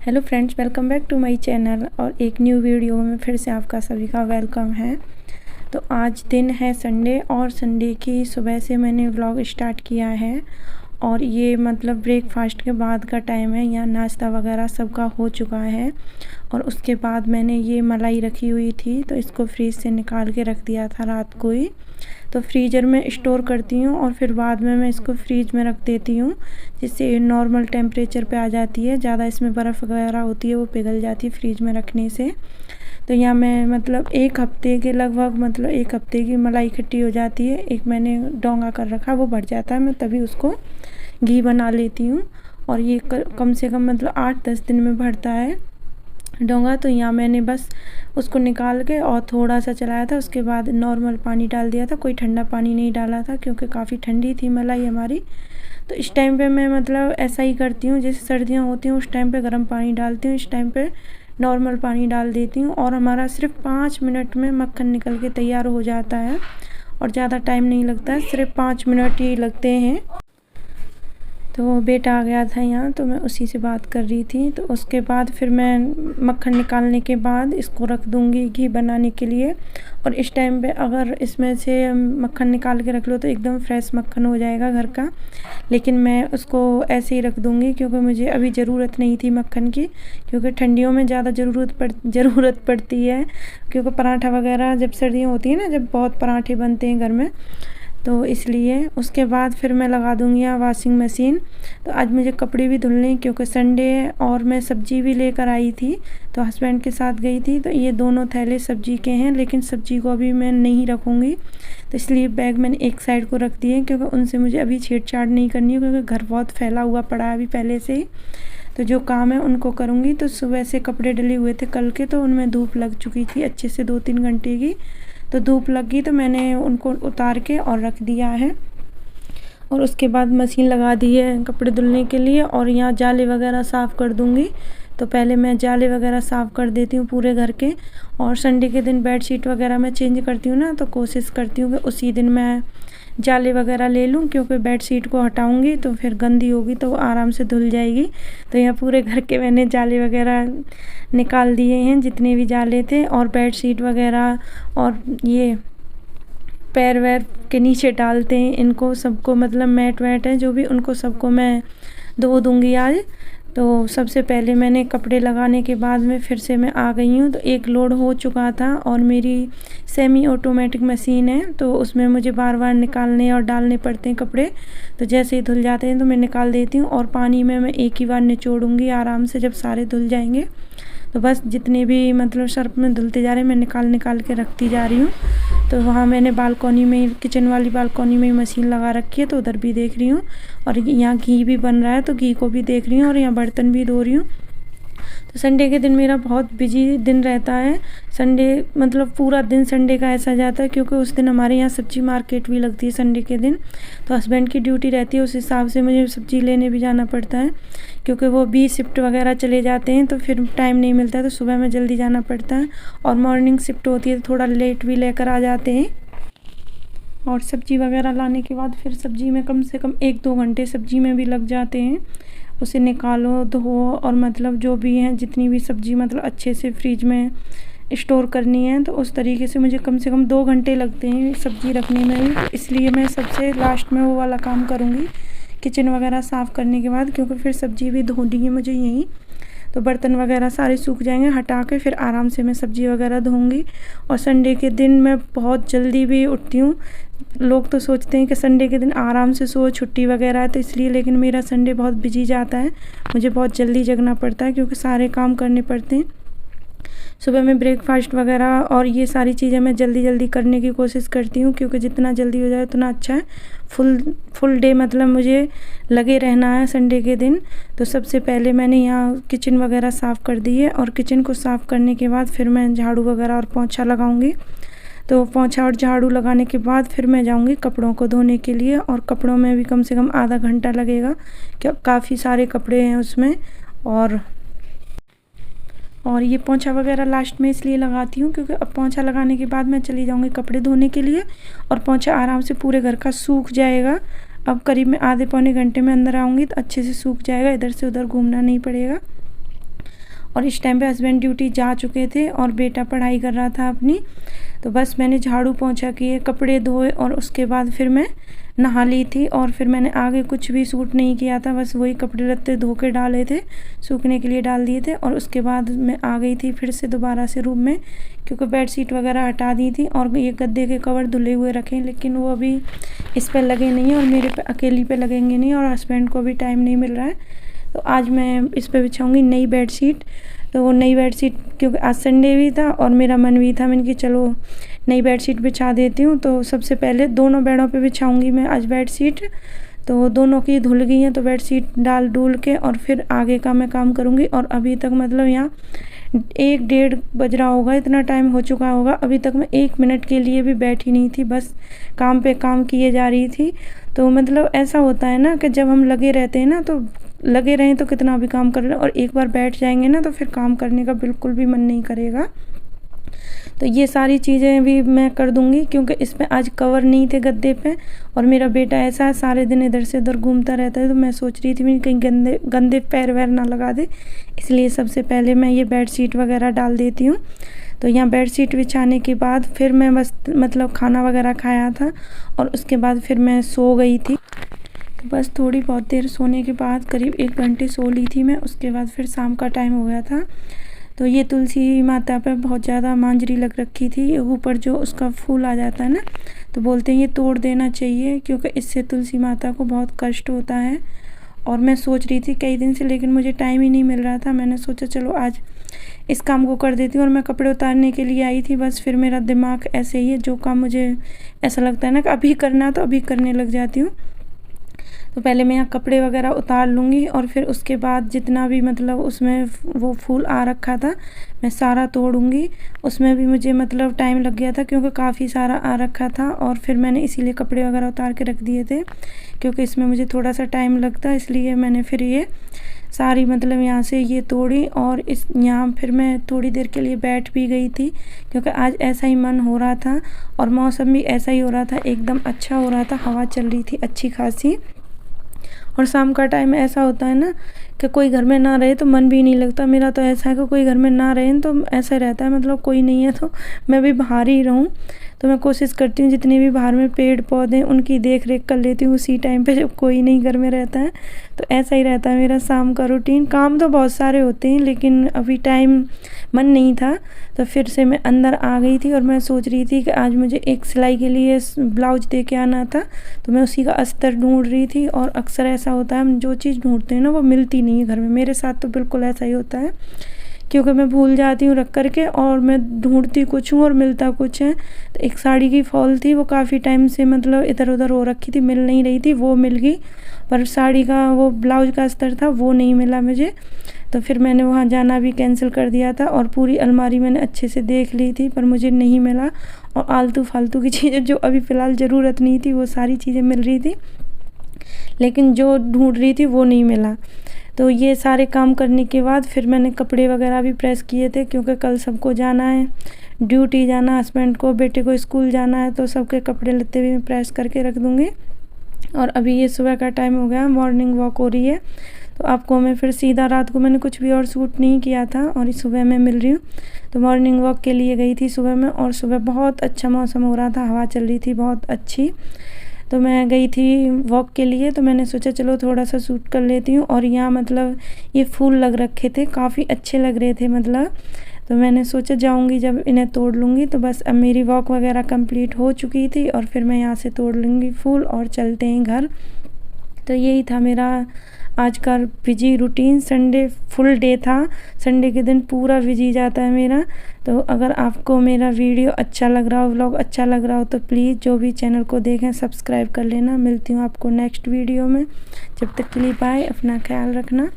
Hello friends, welcome back to my channel और एक new video में फिर से आपका सभी का वेलकम है। तो आज दिन है संडे और संडे की सुबह से मैंने व्लॉग स्टार्ट किया है और ये मतलब ब्रेकफास्ट के बाद का टाइम है। यहाँ नाश्ता वगैरह सबका हो चुका है और उसके बाद मैंने ये मलाई रखी हुई थी तो इसको फ्रीज से निकाल के रख दिया था रात को ही। तो फ्रीज़र में स्टोर करती हूँ और फिर बाद में मैं इसको फ्रीज में रख देती हूँ जिससे नॉर्मल टेम्परेचर पे आ जाती है। ज़्यादा इसमें बर्फ़ वगैरह होती है वो पिघल जाती है फ्रीज में रखने से। तो यहाँ मैं मतलब एक हफ्ते के लगभग मतलब एक हफ्ते की मलाई इकट्ठी हो जाती है। एक मैंने डोंगा कर रखा, वो बढ़ जाता है, मैं तभी उसको घी बना लेती हूँ और ये कम से कम मतलब 8-10 दिन में भरता है डोंगा। तो यहाँ मैंने बस उसको निकाल के और थोड़ा सा चलाया था, उसके बाद नॉर्मल पानी डाल दिया था। कोई ठंडा पानी नहीं डाला था क्योंकि काफ़ी ठंडी थी मलाई हमारी। तो इस टाइम पे मैं मतलब ऐसा ही करती हूँ, जैसे सर्दियाँ होती हैं उस टाइम पे गर्म पानी डालती हूँ, इस टाइम पे नॉर्मल पानी डाल देती हूँ और हमारा सिर्फ 5 मिनट में मक्खन निकल के तैयार हो जाता है और ज़्यादा टाइम नहीं लगता है, सिर्फ 5 मिनट ही लगते हैं। तो बेटा आ गया था यहाँ तो मैं उसी से बात कर रही थी। तो उसके बाद फिर मैं मक्खन निकालने के बाद इसको रख दूँगी घी बनाने के लिए। और इस टाइम पे अगर इसमें से मक्खन निकाल के रख लो तो एकदम फ्रेश मक्खन हो जाएगा घर का, लेकिन मैं उसको ऐसे ही रख दूँगी क्योंकि मुझे अभी ज़रूरत नहीं थी मक्खन की, क्योंकि ठंडियों में ज़्यादा ज़रूरत पड़ती है क्योंकि पराठा वगैरह जब सर्दियाँ होती हैं ना, जब बहुत पराठे बनते हैं घर में, तो इसलिए। उसके बाद फिर मैं लगा दूँगी यहाँ वॉशिंग मशीन। तो आज मुझे कपड़े भी धुलने हैं क्योंकि संडे है और मैं सब्ज़ी भी लेकर आई थी, तो हस्बैंड के साथ गई थी। तो ये दोनों थैले सब्ज़ी के हैं, लेकिन सब्ज़ी को अभी मैं नहीं रखूँगी, तो इसलिए बैग मैंने एक साइड को रख दिए क्योंकि उनसे मुझे अभी छेड़छाड़ नहीं करनी है क्योंकि घर बहुत फैला हुआ पड़ा है अभी पहले से ही। तो जो काम है उनको करूँगी। तो सुबह से कपड़े डले हुए थे कल के, तो उनमें धूप लग चुकी थी अच्छे से 2-3 घंटे की। तो धूप लगी तो मैंने उनको उतार के और रख दिया है और उसके बाद मशीन लगा दी है कपड़े धुलने के लिए। और यहाँ जाले वगैरह साफ़ कर दूँगी। तो पहले मैं जाले वगैरह साफ़ कर देती हूँ पूरे घर के, और संडे के दिन बेडशीट वगैरह मैं चेंज करती हूँ ना, तो कोशिश करती हूँ कि उसी दिन मैं जाले वगैरह ले लूँ क्योंकि बेडशीट को हटाऊँगी तो फिर गंदी होगी तो आराम से धुल जाएगी। तो यहाँ पूरे घर के मैंने जाले वगैरह निकाल दिए हैं जितने भी जाले थे, और बेडशीट वगैरह और ये पैर वैर के नीचे डालते हैं इनको सबको, मतलब मैट वैट है जो भी, उनको सबको मैं धो दूँगी आज। तो सबसे पहले मैंने कपड़े लगाने के बाद में फिर से मैं आ गई हूँ। तो एक लोड हो चुका था और मेरी सेमी ऑटोमेटिक मशीन है तो उसमें मुझे बार बार निकालने और डालने पड़ते हैं कपड़े। तो जैसे ही धुल जाते हैं तो मैं निकाल देती हूँ और पानी में मैं एक ही बार निचोड़ूँगी आराम से जब सारे धुल जाएंगे। तो बस जितने भी मतलब सर्फ में धुलते जा रहे हैं मैं निकाल के रखती जा रही हूँ। तो वहाँ मैंने बालकनी में, किचन वाली बालकनी में मशीन लगा रखी है तो उधर भी देख रही हूँ, और यहाँ घी भी बन रहा है तो घी को भी देख रही हूँ, और यहाँ बर्तन भी धो रही हूँ। तो संडे के दिन मेरा बहुत बिजी दिन रहता है। संडे मतलब पूरा दिन संडे का ऐसा जाता है क्योंकि उस दिन हमारे यहाँ सब्जी मार्केट भी लगती है संडे के दिन। तो हस्बैंड की ड्यूटी रहती है, उस हिसाब से मुझे सब्जी लेने भी जाना पड़ता है क्योंकि वो भी शिफ्ट वगैरह चले जाते हैं तो फिर टाइम नहीं मिलता है। तो सुबह में जल्दी जाना पड़ता है और मॉर्निंग शिफ्ट होती है तो थोड़ा लेट भी लेकर आ जाते हैं। और सब्जी वगैरह लाने के बाद फिर सब्जी में कम से कम 1-2 घंटे सब्जी में भी लग जाते हैं। उसे निकालो, धो, और मतलब जो भी है जितनी भी सब्जी मतलब अच्छे से फ्रिज में स्टोर करनी है तो उस तरीके से मुझे कम से कम 2 घंटे लगते हैं सब्जी रखने में भी। इसलिए मैं सबसे लास्ट में वो वाला काम करूँगी किचन वगैरह साफ़ करने के बाद, क्योंकि फिर सब्जी भी धोनी है मुझे यहीं। तो बर्तन वगैरह सारे सूख जाएंगे, हटा के फिर आराम से मैं सब्ज़ी वगैरह धोऊंगी। और संडे के दिन मैं बहुत जल्दी भी उठती हूँ। लोग तो सोचते हैं कि संडे के दिन आराम से सो, छुट्टी वगैरह है तो इसलिए, लेकिन मेरा संडे बहुत बिजी जाता है। मुझे बहुत जल्दी जगना पड़ता है क्योंकि सारे काम करने पड़ते हैं। सुबह में ब्रेकफास्ट वगैरह और ये सारी चीज़ें मैं जल्दी करने की कोशिश करती हूँ क्योंकि जितना जल्दी हो जाए उतना अच्छा है। फुल डे मतलब मुझे लगे रहना है संडे के दिन। तो सबसे पहले मैंने यहाँ किचन वगैरह साफ़ कर दी है और किचन को साफ़ करने के बाद फिर मैं झाड़ू वगैरह और पोंछा लगाऊंगी। तो पोंछा और झाड़ू लगाने के बाद फिर मैं जाऊंगी कपड़ों को धोने के लिए, और कपड़ों में भी कम से कम आधा घंटा लगेगा क्या, काफ़ी सारे कपड़े हैं उसमें। और ये पोंछा वगैरह लास्ट में इसलिए लगाती हूँ क्योंकि अब पोंछा लगाने के बाद मैं चली जाऊँगी कपड़े धोने के लिए और पोंछा आराम से पूरे घर का सूख जाएगा। अब करीब मैं आधे पौने घंटे में अंदर आऊँगी तो अच्छे से सूख जाएगा, इधर से उधर घूमना नहीं पड़ेगा। और इस टाइम पे हस्बैंड ड्यूटी जा चुके थे और बेटा पढ़ाई कर रहा था अपनी। तो बस मैंने झाड़ू पोंछा किए, कपड़े धोए और उसके बाद फिर मैं नहा ली थी। और फिर मैंने आगे कुछ भी सूट नहीं किया था, बस वही कपड़े लत्ते धो के डाले थे, सूखने के लिए डाल दिए थे। और उसके बाद मैं आ गई थी फिर से दोबारा से रूम में, क्योंकि बेडशीट वगैरह हटा दी थी और ये गद्दे के कवर धुले हुए रखे, लेकिन वो अभी इस पर लगे नहीं हैं और मेरे पे अकेली पे लगेंगे नहीं, और हस्बैंड को भी टाइम नहीं मिल रहा है। तो आज मैं इस पर बिछाऊँगी नई बेडशीट। तो वो नई बेडशीट, क्योंकि आज संडे भी था और मेरा मन भी था, मैंने कि चलो नई बेडशीट बिछा देती हूँ। तो सबसे पहले दोनों बेडों पे बिछाऊंगी मैं आज बेडशीट। तो दोनों की धुल गई हैं, तो बेडशीट डाल डूल के और फिर आगे का मैं काम करूँगी। और अभी तक मतलब यहाँ 1-1:30 बज रहा होगा, इतना टाइम हो चुका होगा, अभी तक मैं 1 मिनट के लिए भी बैठी नहीं थी, बस काम पे काम किए जा रही थी। तो मतलब ऐसा होता है ना कि जब हम लगे रहते हैं ना, तो लगे रहें तो कितना भी काम कर रहे हैं, और एक बार बैठ जाएंगे ना तो फिर काम करने का बिल्कुल भी मन नहीं करेगा। तो ये सारी चीज़ें भी मैं कर दूंगी, क्योंकि इसमें आज कवर नहीं थे गद्दे पे, और मेरा बेटा ऐसा है सारे दिन इधर से उधर घूमता रहता है। तो मैं सोच रही थी मैं कहीं गंदे गंदे पैर वैर ना लगा दे, इसलिए सबसे पहले मैं ये बेडशीट वगैरह डाल देती हूँ। तो यहाँ बेडशीट बिछाने के बाद फिर मैं बस मतलब खाना वगैरह खाया था और उसके बाद फिर मैं सो गई थी। तो बस थोड़ी बहुत देर सोने के बाद करीब 1 घंटे सो ली थी मैं। उसके बाद फिर शाम का टाइम हो गया था। तो ये तुलसी माता पे बहुत ज़्यादा मांजरी लग रखी थी, ऊपर जो उसका फूल आ जाता है ना, तो बोलते हैं ये तोड़ देना चाहिए, क्योंकि इससे तुलसी माता को बहुत कष्ट होता है। और मैं सोच रही थी कई दिन से, लेकिन मुझे टाइम ही नहीं मिल रहा था। मैंने सोचा चलो आज इस काम को कर देती हूँ। और मैं कपड़े उतारने के लिए आई थी, बस फिर मेरा दिमाग ऐसे ही है, जो काम मुझे ऐसा लगता है ना कि अभी करना है तो अभी करने लग जाती हूँ। तो पहले मैं यहाँ कपड़े वगैरह उतार लूँगी और फिर उसके बाद जितना भी मतलब उसमें वो फूल आ रखा था मैं सारा तोड़ूँगी। उसमें भी मुझे मतलब टाइम लग गया था, क्योंकि काफ़ी सारा आ रखा था, और फिर मैंने इसीलिए कपड़े वगैरह उतार के रख दिए थे, क्योंकि इसमें मुझे थोड़ा सा टाइम लगता, इसलिए मैंने फिर ये सारी मतलब यहाँ से ये तोड़ी। और इस यहाँ फिर मैं थोड़ी देर के लिए बैठ भी गई थी, क्योंकि आज ऐसा ही मन हो रहा था और मौसम भी ऐसा ही हो रहा था, एकदम अच्छा हो रहा था, हवा चल रही थी अच्छी खासी। और शाम का टाइम ऐसा होता है ना कि कोई घर में ना रहे तो मन भी नहीं लगता। मेरा तो ऐसा है कि कोई घर में ना रहे तो ऐसा रहता है, मतलब कोई नहीं है तो मैं भी बाहर ही रहूं। तो मैं कोशिश करती हूँ जितने भी बाहर में पेड़ पौधे उनकी देख रेख कर लेती हूँ उसी टाइम पे जब कोई नहीं घर में रहता है। तो ऐसा ही रहता है मेरा शाम का रूटीन। काम तो बहुत सारे होते हैं, लेकिन अभी टाइम मन नहीं था, तो फिर से मैं अंदर आ गई थी। और मैं सोच रही थी कि आज मुझे एक सिलाई के लिए ब्लाउज दे के आना था, तो मैं उसी का अस्तर ढूंढ रही थी। और अक्सर ऐसा होता है हम जो चीज़ ढूंढते हैं ना वो मिलती नहीं है घर में। मेरे साथ तो बिल्कुल ऐसा ही होता है, क्योंकि मैं भूल जाती हूँ रख करके और मैं ढूंढती कुछ हूँ और मिलता कुछ है। तो एक साड़ी की फॉल थी, वो काफ़ी टाइम से मतलब इधर उधर हो रखी थी, मिल नहीं रही थी, वो मिल गई। पर साड़ी का वो ब्लाउज का अस्तर था वो नहीं मिला मुझे। तो फिर मैंने वहाँ जाना भी कैंसिल कर दिया था, और पूरी अलमारी मैंने अच्छे से देख ली थी पर मुझे नहीं मिला। और आलतू फालतू की चीज़ें जो अभी फ़िलहाल ज़रूरत नहीं थी वो सारी चीज़ें मिल रही थी, लेकिन जो ढूंढ रही थी वो नहीं मिला। तो ये सारे काम करने के बाद फिर मैंने कपड़े वगैरह भी प्रेस किए थे, क्योंकि कल सबको जाना है, ड्यूटी जाना, हस्बैंड को, बेटे को स्कूल जाना है, तो सबके कपड़े लत्ते भी मैं प्रेस करके रख दूँगी। और अभी ये सुबह का टाइम हो गया, मॉर्निंग वॉक हो रही है। तो आपको मैं फिर सीधा रात को मैंने कुछ भी और शूट नहीं किया था और इस सुबह मैं मिल रही हूँ। तो मॉर्निंग वॉक के लिए गई थी सुबह में, और सुबह बहुत अच्छा मौसम हो रहा था, हवा चल रही थी बहुत अच्छी। तो मैं गई थी वॉक के लिए, तो मैंने सोचा चलो थोड़ा सा शूट कर लेती हूँ। और यहाँ मतलब ये फूल लग रखे थे, काफ़ी अच्छे लग रहे थे मतलब। तो मैंने सोचा जाऊँगी जब इन्हें तोड़ लूँगी। तो बस अब मेरी वॉक वगैरह कंप्लीट हो चुकी थी और फिर मैं यहाँ से तोड़ लूँगी फूल और चलते हैं घर। तो यही था मेरा आज का busy routine. Sunday full day था, संडे के दिन पूरा बिजी जाता है मेरा। तो अगर आपको मेरा वीडियो अच्छा लग रहा हो, व्लॉग अच्छा लग रहा हो, तो प्लीज़ जो भी चैनल को देखें सब्सक्राइब कर लेना। मिलती हूँ आपको नेक्स्ट वीडियो में, जब तक के लिए बाय, अपना ख्याल रखना।